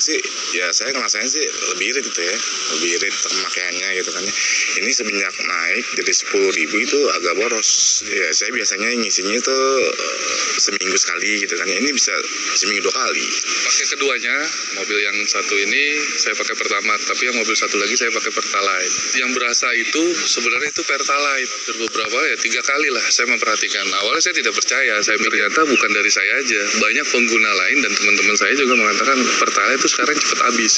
sih, ya saya ngerasain sih lebih irit gitu ya, lebih irit pemakaiannya gitu kan ya. Ini semenjak naik jadi 10.000 itu agak boros. Ya saya biasanya ngisinya itu seminggu sekali gitu kan ya. Ini bisa seminggu 2 kali. Pakai keduanya, mobil yang satu ini saya pakai Pertamax, tapi yang mobil satu lagi saya pakai Pertalite. Yang berasa itu sebenarnya itu Pertalite. Beberapa ya 3 kali lah saya memperhatikan. Awalnya saya tidak percaya, saya ternyata bukan dari saya aja. Banyak pengguna lain dan teman-teman saya juga mengatakan Pertalite itu sekarang cepat habis.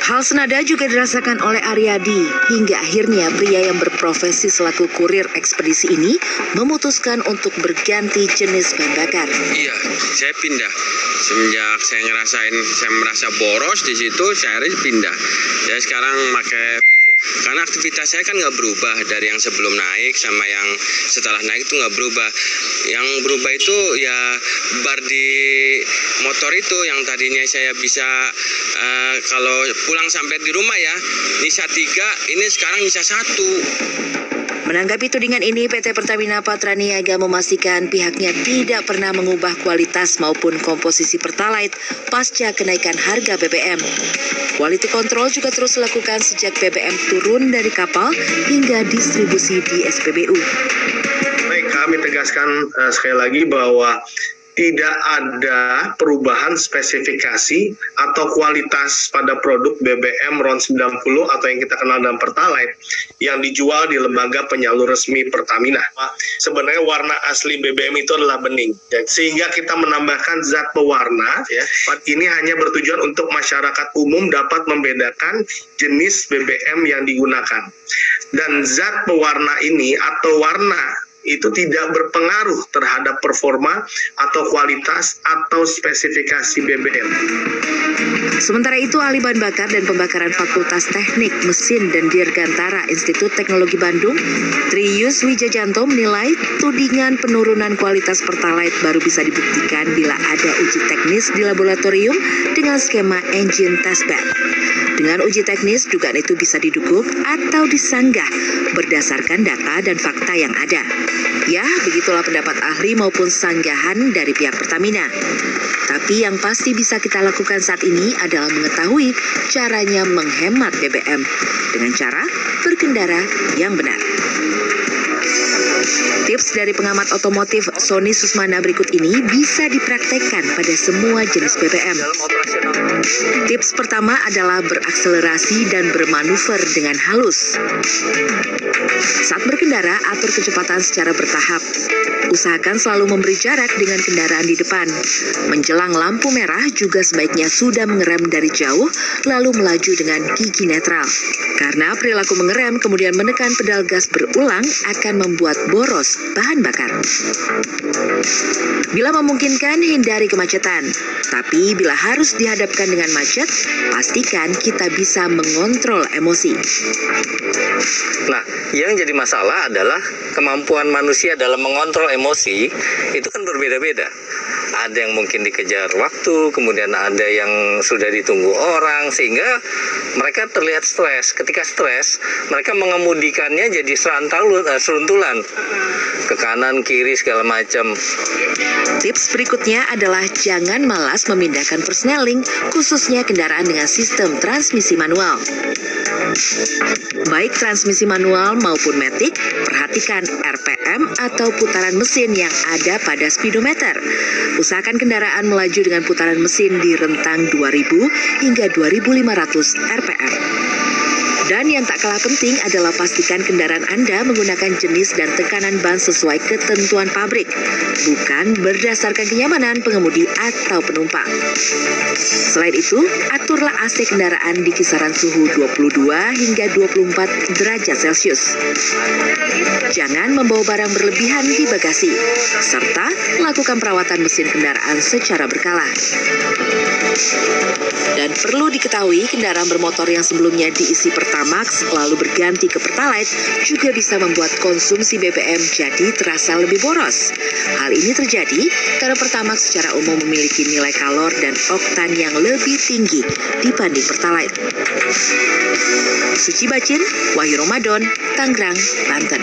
Hal senada juga dirasakan oleh Aryadi, hingga akhirnya pria yang berprofesi selaku kurir ekspedisi ini memutuskan untuk berganti jenis bahan bakar. Iya, saya pindah. Semenjak saya merasa boros di situ, saya harus pindah. Saya sekarang pakai, karena aktivitas saya kan nggak berubah dari yang sebelum naik sama yang setelah naik itu nggak berubah. Yang berubah itu ya bar di motor itu yang tadinya saya bisa kalau pulang sampai di rumah ya bisa 3, ini sekarang bisa 1. Menanggapi tudingan ini, PT Pertamina Patraniaga memastikan pihaknya tidak pernah mengubah kualitas maupun komposisi Pertalite pasca kenaikan harga BBM. Quality control juga terus dilakukan sejak BBM turun dari kapal hingga distribusi di SPBU. Baik, kami tegaskan sekali lagi bahwa tidak ada perubahan spesifikasi atau kualitas pada produk BBM RON 90 atau yang kita kenal dalam Pertalite yang dijual di lembaga penyalur resmi Pertamina. Sebenarnya warna asli BBM itu adalah bening, sehingga kita menambahkan zat pewarna. Ya, ini hanya bertujuan untuk masyarakat umum dapat membedakan jenis BBM yang digunakan. Dan zat pewarna ini atau warna itu tidak berpengaruh terhadap performa atau kualitas atau spesifikasi BBM. Sementara itu, ahli bahan bakar dan pembakaran Fakultas Teknik Mesin dan Dirgantara Institut Teknologi Bandung, Trius Wijajanto menilai tudingan penurunan kualitas Pertalite baru bisa dibuktikan bila ada uji teknis di laboratorium dengan skema engine testbed. Dengan uji teknis, dugaan itu bisa didukung atau disanggah berdasarkan data dan fakta yang ada. Ya, begitulah pendapat ahli maupun sanggahan dari pihak Pertamina. Tapi yang pasti bisa kita lakukan saat ini adalah mengetahui caranya menghemat BBM dengan cara berkendara yang benar. Tips dari pengamat otomotif Sony Susmana berikut ini bisa dipraktekkan pada semua jenis BBM. Tips pertama adalah berakselerasi dan bermanuver dengan halus. Saat berkendara, atur kecepatan secara bertahap. Usahakan selalu memberi jarak dengan kendaraan di depan. Menjelang lampu merah juga sebaiknya sudah mengerem dari jauh, lalu melaju dengan gigi netral. Karena perilaku mengerem kemudian menekan pedal gas berulang akan membuat boros bahan bakar. Bila memungkinkan, hindari kemacetan. Tapi bila harus dihadapkan dengan macet, pastikan kita bisa mengontrol emosi. Nah, yang jadi masalah adalah kemampuan manusia dalam mengontrol emosi itu kan berbeda-beda. Ada yang mungkin dikejar waktu, kemudian ada yang sudah ditunggu orang, sehingga mereka terlihat stres. Ketika stres, mereka mengemudikannya jadi seruntulan ke kanan, kiri, segala macam. Tips berikutnya adalah jangan malas memindahkan persneling, khususnya kendaraan dengan sistem transmisi manual. Baik transmisi manual maupun matic, perhatikan RPM atau putaran mesin yang ada pada speedometer. Usahakan kendaraan melaju dengan putaran mesin di rentang 2000 hingga 2500 RPM. Dan yang tak kalah penting adalah pastikan kendaraan Anda menggunakan jenis dan tekanan ban sesuai ketentuan pabrik, bukan berdasarkan kenyamanan pengemudi atau penumpang. Selain itu, aturlah AC kendaraan di kisaran suhu 22 hingga 24 derajat Celcius. Jangan membawa barang berlebihan di bagasi, serta lakukan perawatan mesin kendaraan secara berkala. Dan perlu diketahui, kendaraan bermotor yang sebelumnya diisi Pertamax lalu berganti ke Pertalite juga bisa membuat konsumsi BBM jadi terasa lebih boros. Hal ini terjadi karena Pertamax secara umum memiliki nilai kalor dan oktan yang lebih tinggi dibanding Pertalite. Suci Bacin, Wahyu Ramadan, Tangerang, Banten.